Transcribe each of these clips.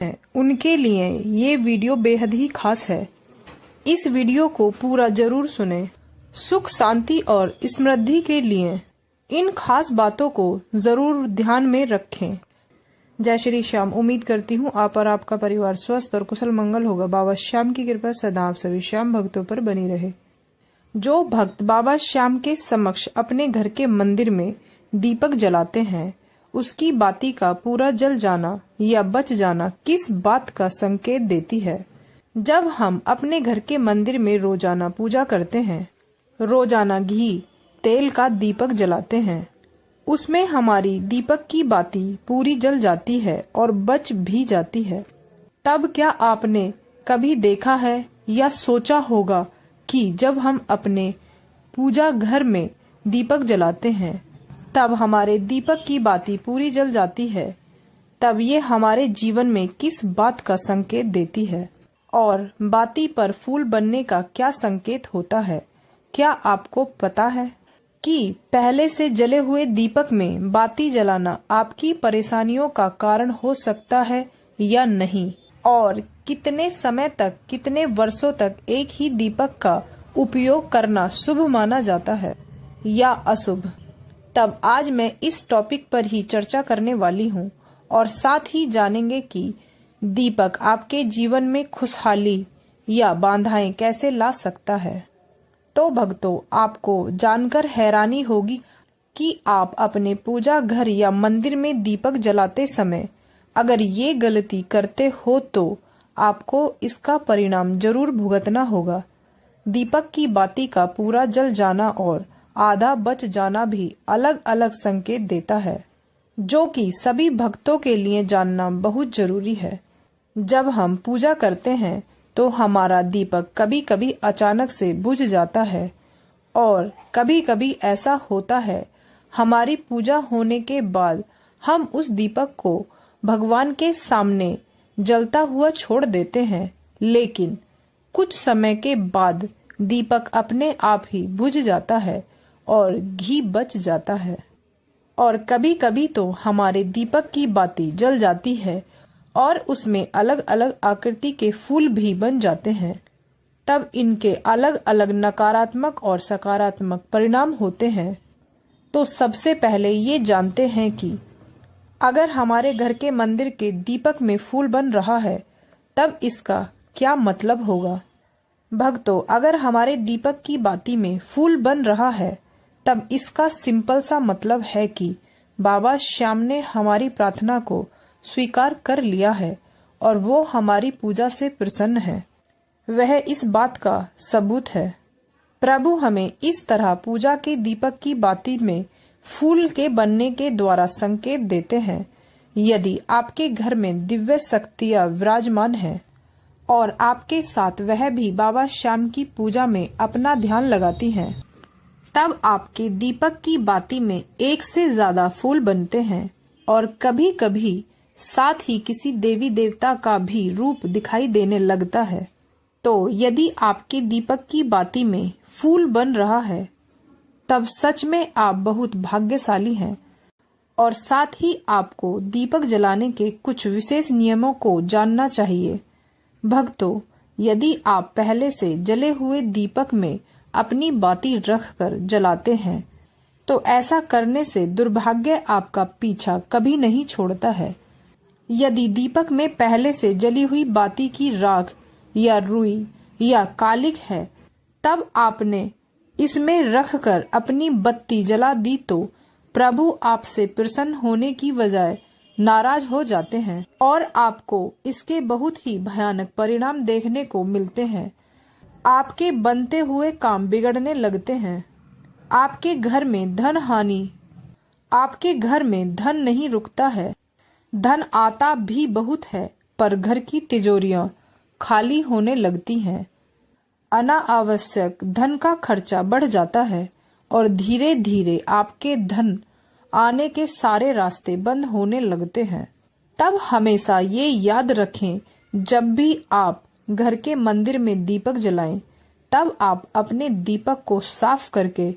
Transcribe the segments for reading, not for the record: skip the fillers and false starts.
उनके लिए ये वीडियो बेहद ही खास है। इस वीडियो को पूरा जरूर सुने। सुख शांति और समृद्धि के लिए इन खास बातों को जरूर ध्यान में रखें। जय श्री श्याम। उम्मीद करती हूँ आप और आपका परिवार स्वस्थ और कुशल मंगल होगा। बाबा श्याम की कृपा सदा आप सभी श्याम भक्तों पर बनी रहे। जो भक्त बाबा श्याम के समक्ष अपने घर के मंदिर में दीपक जलाते हैं, उसकी बाती का पूरा जल जाना या बच जाना किस बात का संकेत देती है? जब हम अपने घर के मंदिर में रोजाना पूजा करते हैं, रोजाना घी तेल का दीपक जलाते हैं, उसमें हमारी दीपक की बाती पूरी जल जाती है और बच भी जाती है। तब क्या आपने कभी देखा है या सोचा होगा कि जब हम अपने पूजा घर में दीपक जलाते हैं, तब हमारे दीपक की बाती पूरी जल जाती है, तब ये हमारे जीवन में किस बात का संकेत देती है? और बाती पर फूल बनने का क्या संकेत होता है? क्या आपको पता है कि पहले से जले हुए दीपक में बाती जलाना आपकी परेशानियों का कारण हो सकता है या नहीं? और कितने समय तक, कितने वर्षों तक एक ही दीपक का उपयोग करना शुभ माना जाता है या अशुभ? तब आज मैं इस टॉपिक पर ही चर्चा करने वाली हूँ और साथ ही जानेंगे कि दीपक आपके जीवन में खुशहाली या बाधाएं कैसे ला सकता है। तो भक्तों, आपको जानकर हैरानी होगी कि आप अपने पूजा घर या मंदिर में दीपक जलाते समय अगर ये गलती करते हो तो आपको इसका परिणाम जरूर भुगतना होगा। दीपक की बाती का पूरा जल जाना और आधा बच जाना भी अलग अलग संकेत देता है, जो कि सभी भक्तों के लिए जानना बहुत जरूरी है। जब हम पूजा करते हैं तो हमारा दीपक कभी कभी अचानक से बुझ जाता है और कभी कभी ऐसा होता है हमारी पूजा होने के बाद हम उस दीपक को भगवान के सामने जलता हुआ छोड़ देते हैं, लेकिन कुछ समय के बाद दीपक अपने आप ही बुझ जाता है और घी बच जाता है। और कभी कभी तो हमारे दीपक की बाती जल जाती है और उसमें अलग अलग आकृति के फूल भी बन जाते हैं। तब इनके अलग अलग नकारात्मक और सकारात्मक परिणाम होते हैं। तो सबसे पहले ये जानते हैं कि अगर हमारे घर के मंदिर के दीपक में फूल बन रहा है, तब इसका क्या मतलब होगा? भक्तों, अगर हमारे दीपक की बाती में फूल बन रहा है, तब इसका सिंपल सा मतलब है कि बाबा श्याम ने हमारी प्रार्थना को स्वीकार कर लिया है और वो हमारी पूजा से प्रसन्न है। वह इस बात का सबूत है। प्रभु हमें इस तरह पूजा के दीपक की बाती में फूल के बनने के द्वारा संकेत देते हैं। यदि आपके घर में दिव्य शक्तियां विराजमान हैं और आपके साथ वह भी बाबा श्याम की पूजा में अपना ध्यान लगाती हैं, तब आपके दीपक की बाती में एक से ज्यादा फूल बनते हैं और कभी कभी साथ ही किसी देवी देवता का भी रूप दिखाई देने लगता है। तो यदि आपके दीपक की बाती में फूल बन रहा है, तब सच में आप बहुत भाग्यशाली हैं। और साथ ही आपको दीपक जलाने के कुछ विशेष नियमों को जानना चाहिए। भक्तों, यदि आप पहले से जले हुए दीपक में अपनी बाती रखकर जलाते हैं, तो ऐसा करने से दुर्भाग्य आपका पीछा कभी नहीं छोड़ता है। यदि दीपक में पहले से जली हुई बाती की राख या रुई या कालिक है, तब आपने इसमें रखकर अपनी बत्ती जला दी तो प्रभु आपसे प्रसन्न होने की बजाय नाराज हो जाते हैं और आपको इसके बहुत ही भयानक परिणाम देखने को मिलते हैं। आपके बनते हुए काम बिगड़ने लगते हैं। आपके घर में धन हानि, आपके घर में धन नहीं रुकता है। धन आता भी बहुत है, पर घर की तिजोरियां खाली होने लगती हैं। अनावश्यक धन का खर्चा बढ़ जाता है और धीरे धीरे आपके धन आने के सारे रास्ते बंद होने लगते हैं। तब हमेशा ये याद रखें, जब भी आप घर के मंदिर में दीपक जलाएं, तब आप अपने दीपक को साफ करके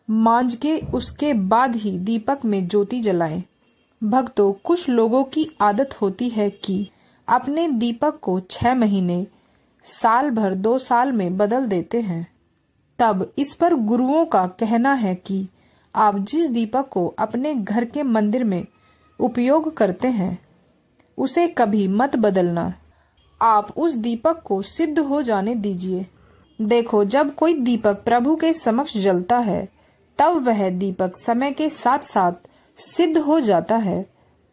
मांज के उसके बाद ही दीपक में ज्योति जलाएं। भक्तों, कुछ लोगों की आदत होती है कि अपने दीपक को 6 महीने, साल भर, 2 साल में बदल देते हैं। तब इस पर गुरुओं का कहना है कि आप जिस दीपक को अपने घर के मंदिर में उपयोग करते हैं उसे कभी मत बदलना। आप उस दीपक को सिद्ध हो जाने दीजिए। देखो, जब कोई दीपक प्रभु के समक्ष जलता है तब वह दीपक समय के साथ साथ सिद्ध हो जाता है।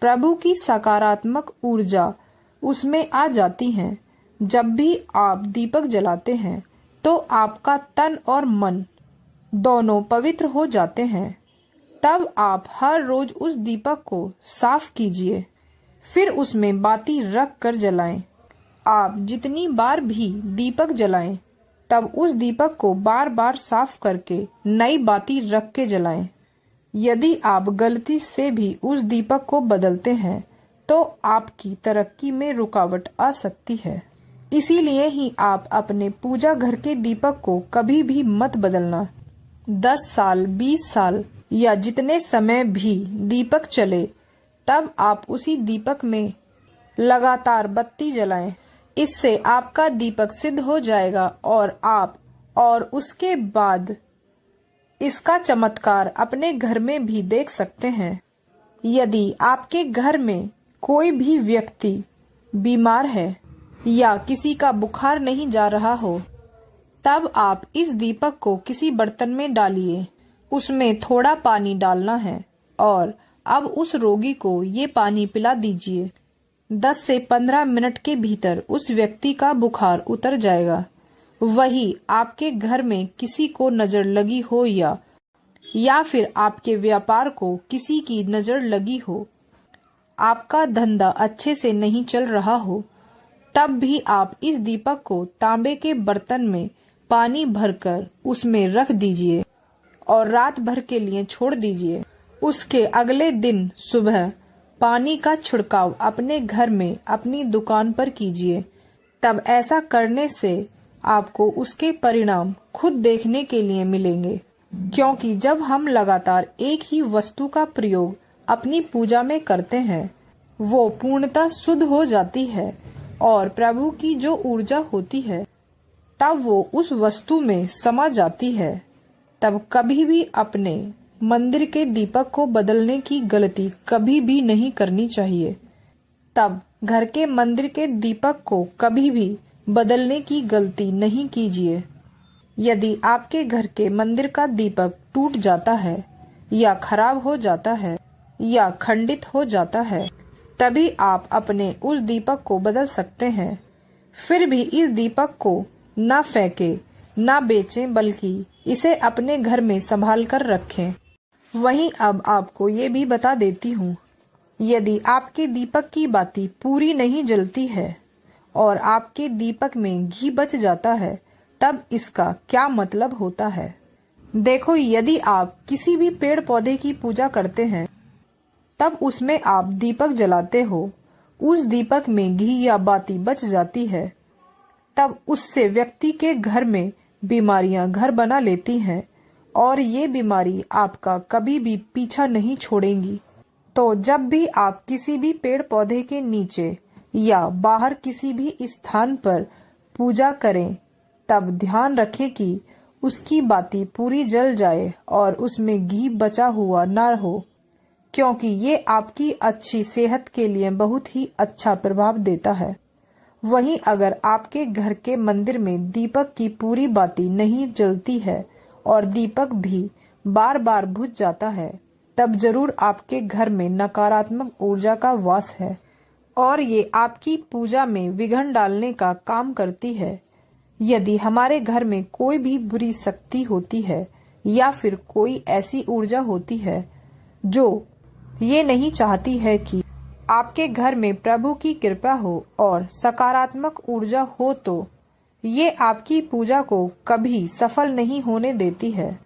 प्रभु की सकारात्मक ऊर्जा उसमें आ जाती है। जब भी आप दीपक जलाते हैं तो आपका तन और मन दोनों पवित्र हो जाते हैं। तब आप हर रोज उस दीपक को साफ कीजिए, फिर उसमें बाती रख कर जलाएं। आप जितनी बार भी दीपक जलाएं तब उस दीपक को बार बार साफ करके नई बाती रख के जलाएं। यदि आप गलती से भी उस दीपक को बदलते हैं तो आपकी तरक्की में रुकावट आ सकती है। इसीलिए ही आप अपने पूजा घर के दीपक को कभी भी मत बदलना। 10 साल, 20 साल या जितने समय भी दीपक चले तब आप उसी दीपक में लगातार बत्ती जलाएं। इससे आपका दीपक सिद्ध हो जाएगा और उसके बाद इसका चमत्कार अपने घर में भी देख सकते हैं। यदि आपके घर में कोई भी व्यक्ति बीमार है या किसी का बुखार नहीं जा रहा हो, तब आप इस दीपक को किसी बर्तन में डालिए। उसमें थोड़ा पानी डालना है और अब उस रोगी को ये पानी पिला दीजिए। 10 से 15 मिनट के भीतर उस व्यक्ति का बुखार उतर जाएगा। वही आपके घर में किसी को नजर लगी हो या फिर आपके व्यापार को किसी की नजर लगी हो, आपका धंधा अच्छे से नहीं चल रहा हो, तब भी आप इस दीपक को तांबे के बर्तन में पानी भरकर उसमें रख दीजिए और रात भर के लिए छोड़ दीजिए। उसके अगले दिन सुबह पानी का छिड़काव अपने घर में, अपनी दुकान पर कीजिए। तब ऐसा करने से आपको उसके परिणाम खुद देखने के लिए मिलेंगे। क्योंकि जब हम लगातार एक ही वस्तु का प्रयोग अपनी पूजा में करते हैं, वो पूर्णतः शुद्ध हो जाती है और प्रभु की जो ऊर्जा होती है तब वो उस वस्तु में समा जाती है। तब कभी भी अपने मंदिर के दीपक को बदलने की गलती कभी भी नहीं करनी चाहिए। तब घर के मंदिर के दीपक को कभी भी बदलने की गलती नहीं कीजिए। यदि आपके घर के मंदिर का दीपक टूट जाता है या खराब हो जाता है या खंडित हो जाता है, तभी आप अपने उस दीपक को बदल सकते हैं। फिर भी इस दीपक को ना फेंके, ना बेचें, बल्कि इसे अपने घर में संभाल कर रखें। वहीं अब आपको ये भी बता देती हूँ, यदि आपके दीपक की बाती पूरी नहीं जलती है और आपके दीपक में घी बच जाता है, तब इसका क्या मतलब होता है। देखो, यदि आप किसी भी पेड़ पौधे की पूजा करते हैं तब उसमें आप दीपक जलाते हो, उस दीपक में घी या बाती बच जाती है, तब उससे व्यक्ति के घर में बीमारियां घर बना लेती हैं और ये बीमारी आपका कभी भी पीछा नहीं छोड़ेंगी। तो जब भी आप किसी भी पेड़ पौधे के नीचे या बाहर किसी भी स्थान पर पूजा करें, तब ध्यान रखें कि उसकी बाती पूरी जल जाए और उसमें घी बचा हुआ न हो, क्योंकि ये आपकी अच्छी सेहत के लिए बहुत ही अच्छा प्रभाव देता है। वहीं अगर आपके घर के मंदिर में दीपक की पूरी बाती नहीं जलती है और दीपक भी बार बार बुझ जाता है, तब जरूर आपके घर में नकारात्मक ऊर्जा का वास है और ये आपकी पूजा में विघ्न डालने का काम करती है। यदि हमारे घर में कोई भी बुरी शक्ति होती है या फिर कोई ऐसी ऊर्जा होती है जो ये नहीं चाहती है कि आपके घर में प्रभु की कृपा हो और सकारात्मक ऊर्जा हो, तो ये आपकी पूजा को कभी सफल नहीं होने देती है।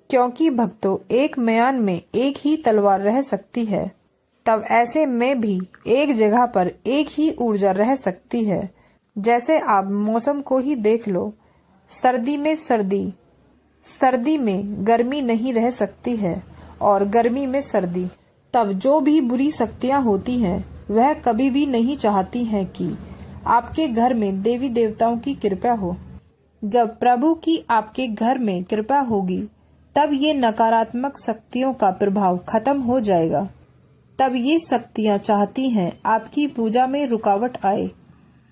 क्योंकि भक्तों, एक म्यान में एक ही तलवार रह सकती है, तब ऐसे में भी एक जगह पर एक ही ऊर्जा रह सकती है। जैसे आप मौसम को ही देख लो, सर्दी में गर्मी नहीं रह सकती है और गर्मी में सर्दी। तब जो भी बुरी शक्तियां होती हैं वह कभी भी नहीं चाहती हैं कि आपके घर में देवी देवताओं की कृपा हो। जब प्रभु की आपके घर में कृपा होगी तब ये नकारात्मक शक्तियों का प्रभाव खत्म हो जाएगा। तब ये शक्तियाँ चाहती हैं आपकी पूजा में रुकावट आए।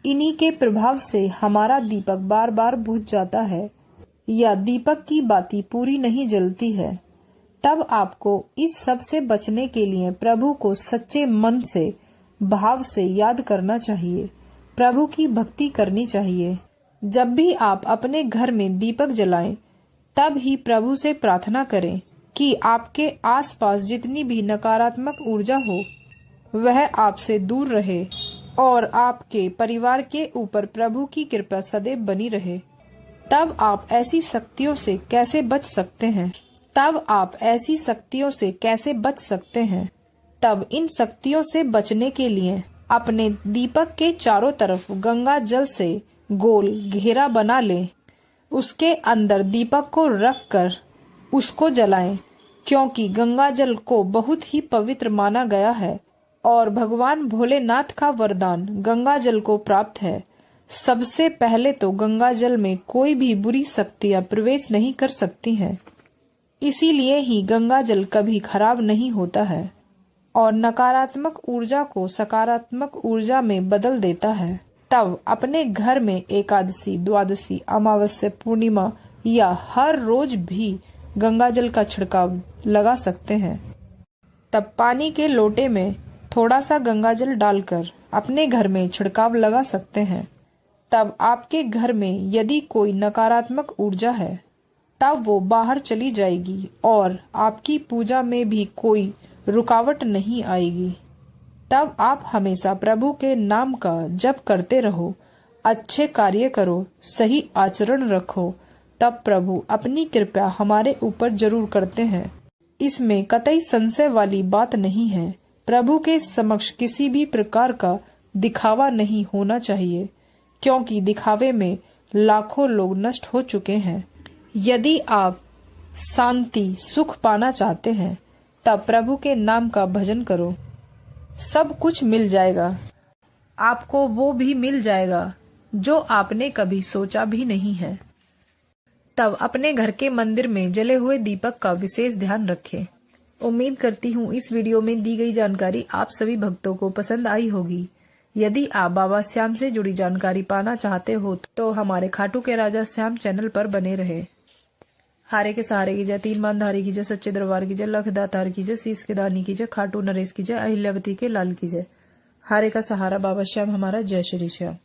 इन्हीं के प्रभाव से हमारा दीपक बार बार बुझ जाता है या दीपक की बाती पूरी नहीं जलती है। तब आपको इस सब से बचने के लिए प्रभु को सच्चे मन से, भाव से याद करना चाहिए, प्रभु की भक्ति करनी चाहिए। जब भी आप अपने घर में दीपक जलाएं, तब ही प्रभु से प्रार्थना करें कि आपके आसपास जितनी भी नकारात्मक ऊर्जा हो वह आपसे दूर रहे और आपके परिवार के ऊपर प्रभु की कृपा सदैव बनी रहे। तब आप ऐसी शक्तियों से कैसे बच सकते हैं? तब इन शक्तियों से बचने के लिए अपने दीपक के चारों तरफ गंगा जल से गोल घेरा बना लें। उसके अंदर दीपक को रखकर उसको जलाएं, क्योंकि गंगा जल को बहुत ही पवित्र माना गया है और भगवान भोलेनाथ का वरदान गंगा जल को प्राप्त है। सबसे पहले तो गंगा जल में कोई भी बुरी शक्तियां प्रवेश नहीं कर सकती हैं। इसीलिए ही गंगा जल कभी खराब नहीं होता है और नकारात्मक ऊर्जा को सकारात्मक ऊर्जा में बदल देता है। तब अपने घर में एकादशी, द्वादशी, अमावस्या, पूर्णिमा या हर रोज भी गंगा जल का छिड़काव लगा सकते हैं। तब पानी के लोटे में थोड़ा सा गंगा जल डालकर अपने घर में छिड़काव लगा सकते हैं। तब आपके घर में यदि कोई नकारात्मक ऊर्जा है तब वो बाहर चली जाएगी और आपकी पूजा में भी कोई रुकावट नहीं आएगी। तब आप हमेशा प्रभु के नाम का जप करते रहो, अच्छे कार्य करो, सही आचरण रखो, तब प्रभु अपनी कृपा हमारे ऊपर जरूर करते हैं। इसमें कतई संशय वाली बात नहीं है। प्रभु के समक्ष किसी भी प्रकार का दिखावा नहीं होना चाहिए, क्योंकि दिखावे में लाखों लोग नष्ट हो चुके हैं। यदि आप शांति, सुख पाना चाहते हैं तब प्रभु के नाम का भजन करो, सब कुछ मिल जाएगा। आपको वो भी मिल जाएगा जो आपने कभी सोचा भी नहीं है। तब अपने घर के मंदिर में जले हुए दीपक का विशेष ध्यान रखें। उम्मीद करती हूँ इस वीडियो में दी गई जानकारी आप सभी भक्तों को पसंद आई होगी। यदि आप बाबा श्याम से जुड़ी जानकारी पाना चाहते हो तो हमारे खाटू के राजा श्याम चैनल पर बने रहे। हारे के सहारे की जय, तीन मानधारी की जय, सच्चे दरबार की जय, लख दातार की जय, शीश के दानी की जय, खाटू नरेश की जय, अहिल्यावती के लाल की जय। हारे का सहारा बाबा श्याम हमारा, जय श्री श्याम।